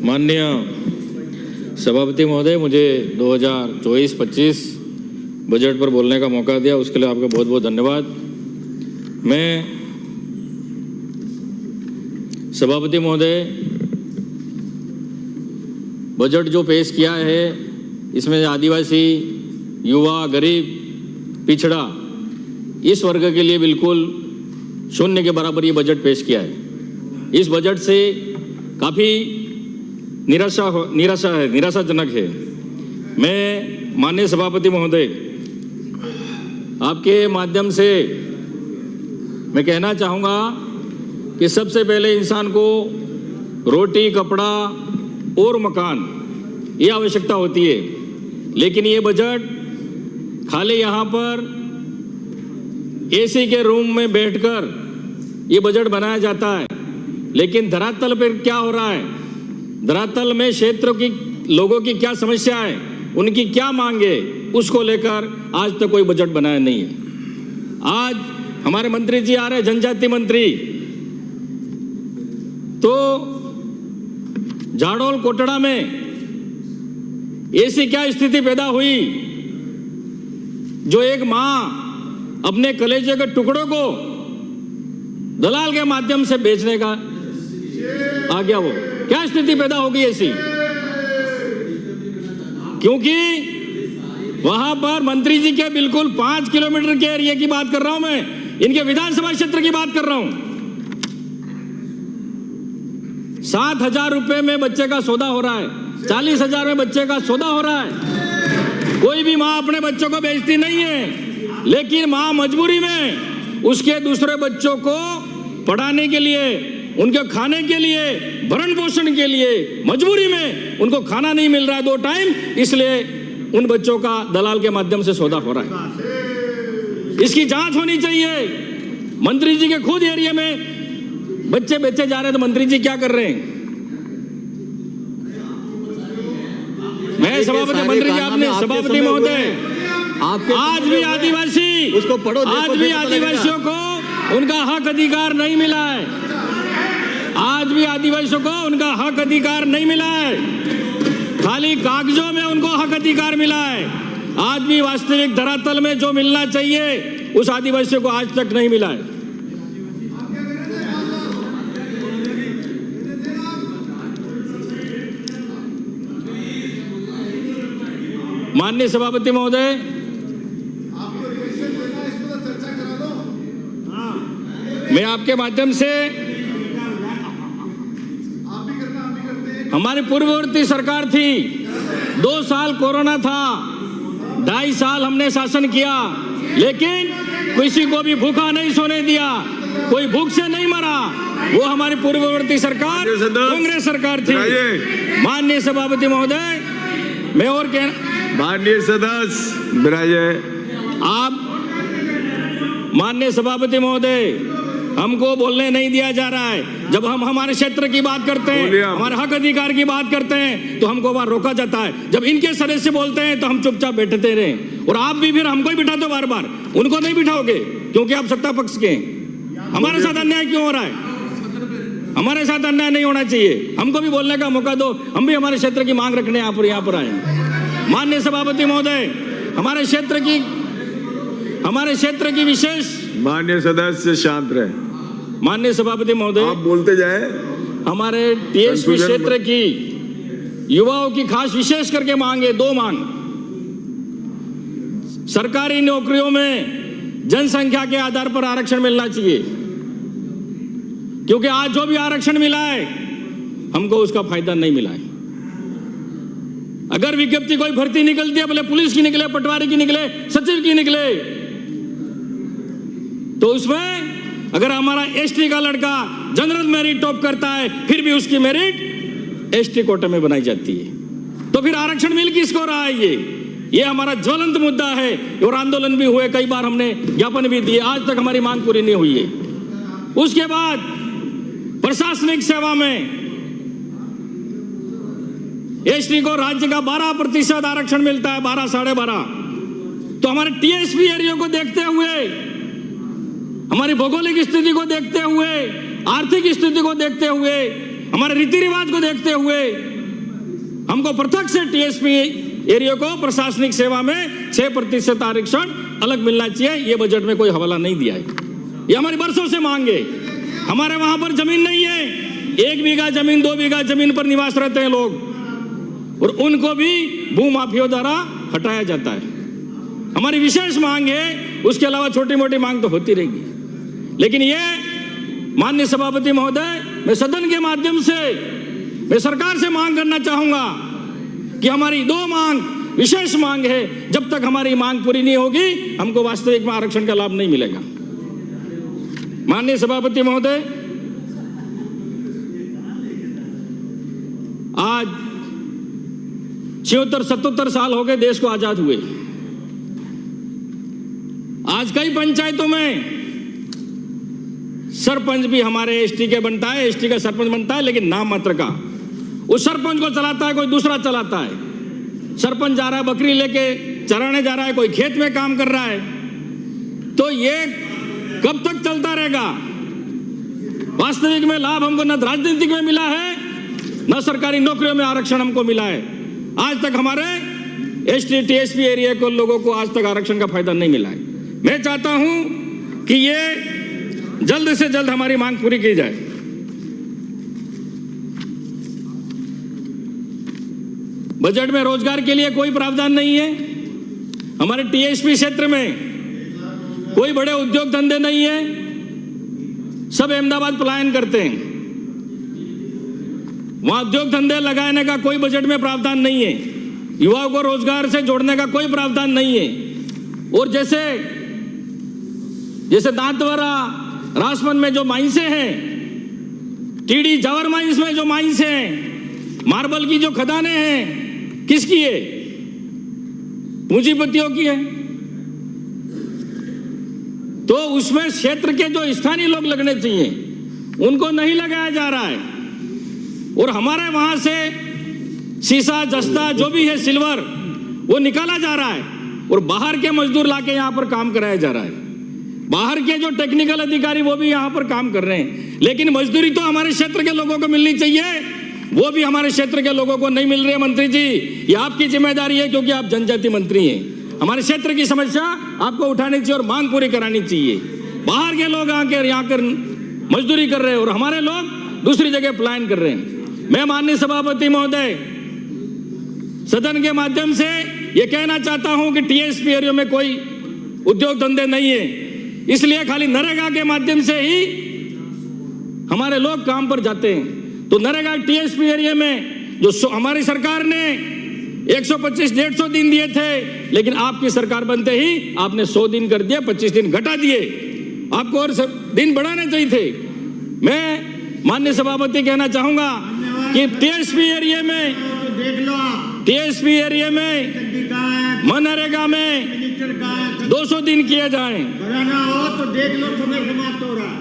माननीय सभापति महोदय, मुझे 2024-25 बजट पर बोलने का मौका दिया, उसके लिए आपका बहुत बहुत धन्यवाद। मैं सभापति महोदय, बजट जो पेश किया है इसमें आदिवासी, युवा, गरीब, पिछड़ा, इस वर्ग के लिए बिल्कुल शून्य के बराबर ये बजट पेश किया है। इस बजट से काफ़ी निराशाजनक है। मैं माननीय सभापति महोदय, आपके माध्यम से मैं कहना चाहूँगा कि सबसे पहले इंसान को रोटी, कपड़ा और मकान, ये आवश्यकता होती है, लेकिन ये बजट खाली यहाँ पर एसी के रूम में बैठकर ये बजट बनाया जाता है, लेकिन धरातल पर क्या हो रहा है, धरातल में क्षेत्र की लोगों की क्या समस्या है, उनकी क्या मांग है, उसको लेकर आज तक कोई बजट बनाया नहीं है। आज हमारे मंत्री जी आ रहे हैं, जनजाति मंत्री, तो झाड़ोल कोटड़ा में ऐसी क्या स्थिति पैदा हुई जो एक मां अपने कलेजे के टुकड़ों को दलाल के माध्यम से बेचने का आ गया। वो क्या स्थिति पैदा होगी ऐसी, क्योंकि वहां पर मंत्री जी के बिल्कुल 5 किलोमीटर के एरिया की बात कर रहा हूं मैं, इनके विधानसभा क्षेत्र की बात कर रहा हूं। 7,000 रुपए में बच्चे का सौदा हो रहा है, 40,000 में बच्चे का सौदा हो रहा है। कोई भी मां अपने बच्चों को बेचती नहीं है, लेकिन मां मजबूरी में उसके दूसरे बच्चों को पढ़ाने के लिए, उनके खाने के लिए, भरण पोषण के लिए, मजबूरी में उनको खाना नहीं मिल रहा है 2 टाइम, इसलिए उन बच्चों का दलाल के माध्यम से सौदा हो रहा है। इसकी जांच होनी चाहिए। मंत्री जी के खुद एरिया में बच्चे बेचे जा रहे हैं, तो मंत्री जी क्या कर रहे हैं? मैं सभापति, मंत्री जी, आपने सभापति महोदय, आज भी आदिवासी, उसको पढ़ो, आज भी आदिवासियों को उनका हक अधिकार नहीं मिला है। आज भी आदिवासियों को उनका हक अधिकार नहीं मिला है, खाली कागजों में उनको हक अधिकार मिला है। आज भी वास्तविक धरातल में जो मिलना चाहिए उस आदिवासियों को आज तक नहीं मिला है। माननीय सभापति महोदय, मैं आपके माध्यम से, हमारी पूर्ववर्ती सरकार थी, 2 साल कोरोना था, 2.5 साल हमने शासन किया, लेकिन किसी को भी भूखा नहीं सोने दिया, कोई भूख से नहीं मरा। वो हमारी पूर्ववर्ती सरकार कांग्रेस सरकार थी। माननीय सभापति महोदय, मैं और माननीय सदस्य विराजे, आप माननीय सभापति महोदय, हमको बोलने नहीं दिया जा रहा है। जब हम हमारे क्षेत्र की बात करते हैं, हमारे हक अधिकार की बात करते हैं, तो हमको वहां रोका जाता है। जब इनके सदस्य बोलते हैं तो हम चुपचाप बैठते रहे, और आप भी फिर हमको ही बिठाते हो बार बार, उनको नहीं बिठाओगे क्योंकि आप सत्ता पक्ष के हैं। हमारे साथ अन्याय क्यों हो रहा है? हमारे साथ अन्याय नहीं होना चाहिए, हमको भी बोलने का मौका दो, हम भी हमारे क्षेत्र की मांग रखने यहाँ पर आए। माननीय सभापति महोदय, हमारे क्षेत्र की विशेष, माननीय सदस्य शांत रहे। माननीय सभापति महोदय, आप बोलते जाए। हमारे टीएसपी क्षेत्र की युवाओं की खास विशेष करके मांग है, 2 मांग। सरकारी नौकरियों में जनसंख्या के आधार पर आरक्षण मिलना चाहिए, क्योंकि आज जो भी आरक्षण मिला है हमको उसका फायदा नहीं मिला है। अगर विज्ञप्ति कोई भर्ती निकलती है, भले पुलिस की निकले, पटवारी की निकले, सचिव की निकले, तो उसमें अगर हमारा एसटी का लड़का जनरल मेरिट टॉप करता है, फिर भी उसकी मेरिट एसटी कोटा में बनाई जाती है, तो फिर आरक्षण मिल किसको रहा है? ये हमारा ज्वलंत मुद्दा है, और आंदोलन भी हुए, कई बार हमने ज्ञापन भी दिए, आज तक हमारी मांग पूरी नहीं हुई है। उसके बाद प्रशासनिक सेवा में एसटी को राज्य का 12% आरक्षण मिलता है, 12, 12.5। तो हमारे टीएसपी एरिया को देखते हुए, हमारी भौगोलिक स्थिति को देखते हुए, आर्थिक स्थिति को देखते हुए हमारे रीति रिवाज को देखते हुए हमको पृथक से टीएसपी एरिया को प्रशासनिक सेवा में 6% आरक्षण अलग मिलना चाहिए। ये बजट में कोई हवाला नहीं दिया है। ये हमारी बरसों से मांग है। हमारे वहां पर जमीन नहीं है, 1 बीघा जमीन 2 बीघा जमीन पर निवास रहते हैं लोग, और उनको भी भूमाफियों द्वारा हटाया जाता है। हमारी विशेष मांग है, उसके अलावा छोटी मोटी मांग तो होती रहेगी। लेकिन ये माननीय सभापति महोदय, मैं सदन के माध्यम से मैं सरकार से मांग करना चाहूंगा कि हमारी 2 मांग विशेष मांग है, जब तक हमारी मांग पूरी नहीं होगी हमको वास्तविक में आरक्षण का लाभ नहीं मिलेगा। माननीय सभापति महोदय, आज 76-77 साल हो गए देश को आजाद हुए। आज कई पंचायतों में सरपंच भी हमारे एसटी के बनता है, एसटी का सरपंच बनता है, लेकिन नाम मात्र का। उस सरपंच को चलाता है कोई दूसरा चलाता है। सरपंच जा रहा है बकरी लेके चराने जा रहा है, कोई खेत में काम कर रहा है। तो ये कब तक चलता रहेगा? वास्तविक में लाभ हमको न राजनीतिक में मिला है, न सरकारी नौकरियों में आरक्षण हमको मिला है। आज तक हमारे एसटी टीएसपी एरिया को लोगों को आज तक आरक्षण का फायदा नहीं मिला है। मैं चाहता हूं कि ये जल्द से जल्द हमारी मांग पूरी की जाए। बजट में रोजगार के लिए कोई प्रावधान नहीं है। हमारे टीएसपी क्षेत्र में कोई बड़े उद्योग धंधे नहीं है, सब अहमदाबाद पलायन करते हैं। वहां उद्योग धंधे लगाने का कोई बजट में प्रावधान नहीं है। युवाओं को रोजगार से जोड़ने का कोई प्रावधान नहीं है। और जैसे दांतवाड़ा राजमंद में जो माइंसे हैं, टीडी जावर माइंस में जो माइंस हैं, मार्बल की जो खदानें हैं, किसकी है? पूंजीपतियों की है। तो उसमें क्षेत्र के जो स्थानीय लोग लगने चाहिए, उनको नहीं लगाया जा रहा है। और हमारे वहां से शीशा जस्ता जो भी है सिल्वर, वो निकाला जा रहा है और बाहर के मजदूर लाके यहां पर काम कराया जा रहा है। बाहर के जो टेक्निकल अधिकारी वो भी यहां पर काम कर रहे हैं, लेकिन मजदूरी तो हमारे क्षेत्र के लोगों को मिलनी चाहिए, वो भी हमारे क्षेत्र के लोगों को नहीं मिल रही है। मंत्री जी, ये आपकी जिम्मेदारी है, क्योंकि आप जनजाति मंत्री हैं। हमारे क्षेत्र की समस्या आपको उठानी चाहिए और मांग पूरी करानी चाहिए। बाहर के लोग आकर यहाँ कर मजदूरी कर रहे हैं और हमारे लोग दूसरी जगह पलायन कर रहे हैं। मैं माननीय सभापति महोदय, सदन के माध्यम से ये कहना चाहता हूं कि टीएसपी एरिया में कोई उद्योग धंधे नहीं है, इसलिए खाली नरेगा के माध्यम से ही हमारे लोग काम पर जाते हैं। तो नरेगा टीएसपी एरिया में जो हमारी सरकार ने 125-150 दिन दिए थे, लेकिन आपकी सरकार बनते ही आपने 100 दिन कर दिए, 25 दिन घटा दिए। आपको और दिन बढ़ाने चाहिए थे। मैं माननीय सभापति कहना चाहूंगा कि टीएसपी एरिया में मनरेगा में 200 दिन किए जाएं। तो देख लो, समय समाप्त हो रहा।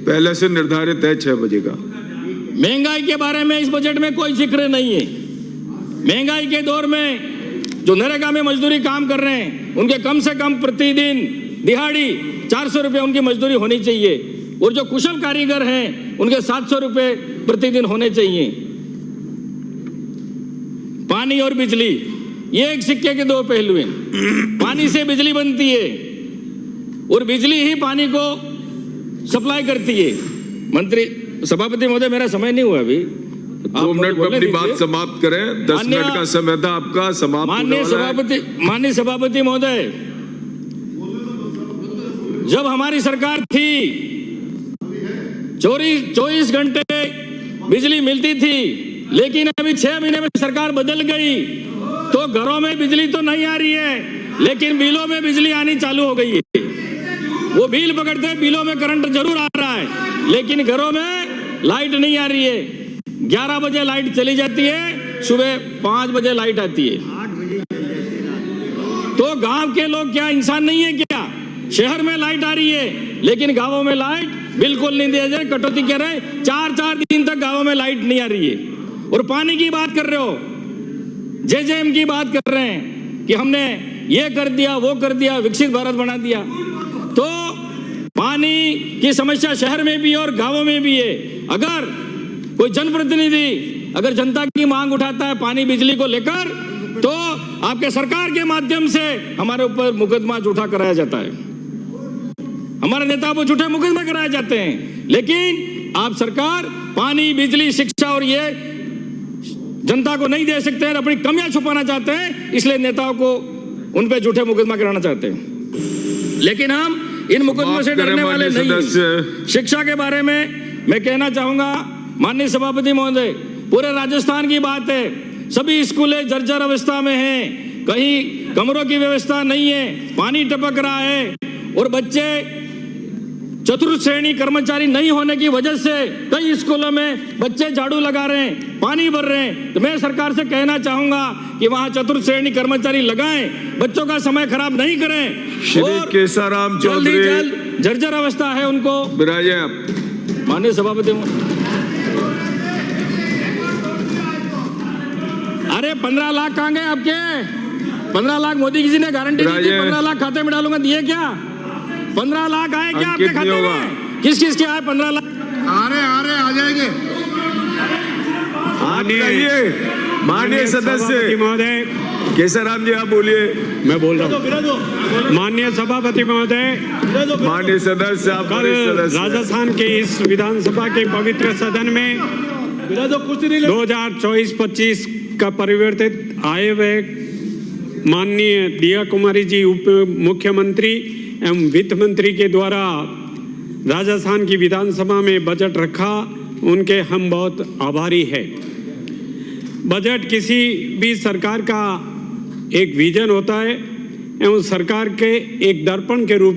पहले से निर्धारित है 6 बजे का। महंगाई के बारे में इस बजट में कोई जिक्र नहीं है। महंगाई के दौर में जो नरेगा में मजदूरी काम कर रहे हैं, उनके कम से कम प्रतिदिन दिहाड़ी 400 रुपये उनकी मजदूरी होनी चाहिए, और जो कुशल कारीगर हैं उनके 700 रुपये प्रतिदिन होने चाहिए। पानी और बिजली, ये एक सिक्के के 2 पहलू हैं। पानी से बिजली बनती है और बिजली ही पानी को सप्लाई करती है। मंत्री सभापति महोदय, मेरा समय नहीं हुआ अभी। 2 मिनट में अपनी बात समाप्त करें। 10 मिनट का समय था आपका, समाप्त। माननीय सभापति महोदय, जब हमारी सरकार थी 24 घंटे बिजली मिलती थी, लेकिन अभी 6 महीने में सरकार बदल गई तो घरों में बिजली तो नहीं आ रही है, लेकिन बिलों में बिजली आनी चालू हो गई है। वो बिल पकड़ते हैं, बिलों में करंट जरूर आ रहा है, लेकिन घरों में लाइट नहीं आ रही है। 11 बजे लाइट चली जाती है, सुबह 5 बजे लाइट आती है। तो गांव के लोग क्या इंसान नहीं है क्या? शहर में लाइट आ रही है, लेकिन गांवों में लाइट बिल्कुल नहीं दिया जाए। कटौती कह रहे हैं, 4 दिन तक गांवों में लाइट नहीं आ रही है। और पानी की बात कर रहे हो, जेजेएम की बात कर रहे हैं कि हमने ये कर दिया, वो कर दिया, विकसित भारत बना दिया। तो पानी की समस्या शहर में भी और गांवों में भी है। अगर कोई जनप्रतिनिधि अगर जनता की मांग उठाता है पानी बिजली को लेकर, तो आपके सरकार के माध्यम से हमारे ऊपर मुकदमा झूठा कराया जाता है, हमारे नेताओं को झूठे मुकदमे कराए जाते हैं। लेकिन आप सरकार पानी, बिजली, शिक्षा और ये जनता को नहीं दे सकते हैं, अपनी कमियां छुपाना चाहते हैं, इसलिए नेताओं को उन पे झूठे मुकदमा कराना चाहते हैं। लेकिन हम इन मुकदमों से डरने वाले नहीं। शिक्षा के बारे में मैं कहना चाहूंगा, माननीय सभापति महोदय, पूरे राजस्थान की बात है, सभी स्कूलें जर्जर अवस्था में हैं, कहीं कमरों की व्यवस्था नहीं है, पानी टपक रहा है और बच्चे चतुर्थ श्रेणी कर्मचारी नहीं होने की वजह से कई स्कूलों में बच्चे झाड़ू लगा रहे हैं, पानी भर रहे हैं। तो मैं सरकार से कहना चाहूंगा कि वहां चतुर्थ श्रेणी कर्मचारी लगाएं, बच्चों का समय खराब नहीं करें। श्री केसाराम चौधरी, जर्जर अवस्था है उनको। माननीय सभापति, अरे 15 लाख कहाँ गए आपके? 15 लाख मोदी जी ने गारंटी दी थी, 15 लाख खाते में डालूंगा, दिए क्या? 15 लाख आए क्या आपके खाते में? किस किस के आए 15 लाख? आ जाएंगे। माननीय सदस्य महोदय, केसाराम जी, आप बोलिए। मैं बोल रहा हूँ। माननीय सभापति महोदय, माननीय सदस्य, आप राजस्थान के इस विधानसभा के पवित्र सदन में 2024-25 का परिवर्तित आए हुए माननीय दिया कुमारी जी उप मुख्यमंत्री एवं वित्त मंत्री के द्वारा राजस्थान की विधानसभा में बजट रखा, उनके हम बहुत आभारी हैं। बजट किसी भी सरकार का एक विजन होता है एवं सरकार के एक दर्पण के रूप